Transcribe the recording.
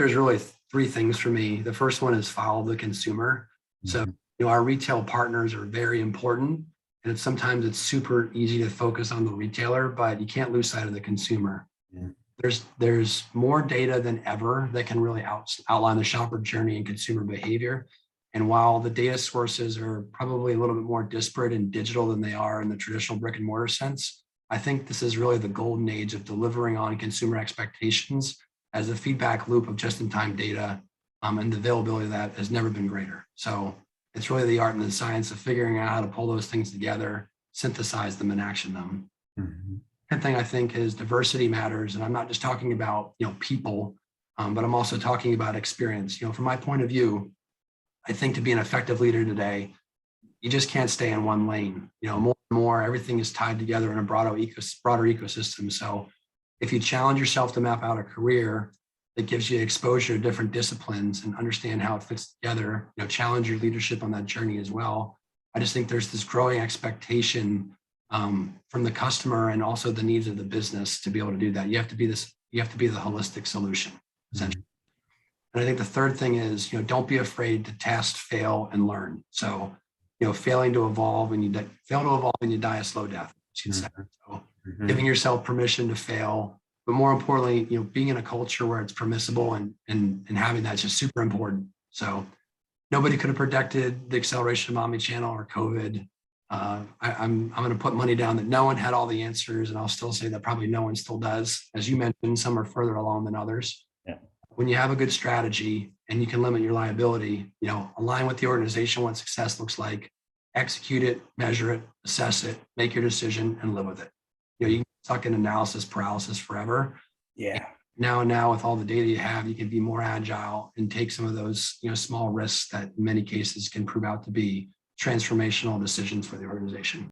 there's really three things for me. The first one is follow the consumer. So, our retail partners are very important. And sometimes it's super easy to focus on the retailer, but you can't lose sight of the consumer. Yeah. There's more data than ever that can really outline the shopper journey and consumer behavior. And while the data sources are probably a little bit more disparate in digital than they are in the traditional brick and mortar sense, I think this is really the golden age of delivering on consumer expectations, as the feedback loop of just-in-time data and the availability of that has never been greater. So it's really the art and the science of figuring out how to pull those things together, synthesize them, and action them. Second thing I think is diversity matters. And I'm not just talking about, people, but I'm also talking about experience. From my point of view, I think to be an effective leader today, you just can't stay in one lane. More and more, everything is tied together in a broader ecosystem. So if you challenge yourself to map out a career that gives you exposure to different disciplines and understand how it fits together, challenge your leadership on that journey as well. I just think there's this growing expectation from the customer and also the needs of the business to be able to do that. You have to be the holistic solution, essentially. And I think the third thing is, don't be afraid to test, fail, and learn. So, failing to evolve and you die a slow death. So giving yourself permission to fail, but more importantly, being in a culture where it's permissible and having that's just super important. So nobody could have predicted the acceleration of omnichannel or COVID. I'm going to put money down that no one had all the answers, and I'll still say that probably no one still does. As you mentioned, some are further along than others. Yeah. When you have a good strategy and you can limit your liability, align with the organization what success looks like, execute it, measure it, assess it, make your decision, and live with it. You can get stuck in analysis paralysis forever. Yeah. Now with all the data you have, you can be more agile and take some of those, small risks that in many cases can prove out to be transformational decisions for the organization.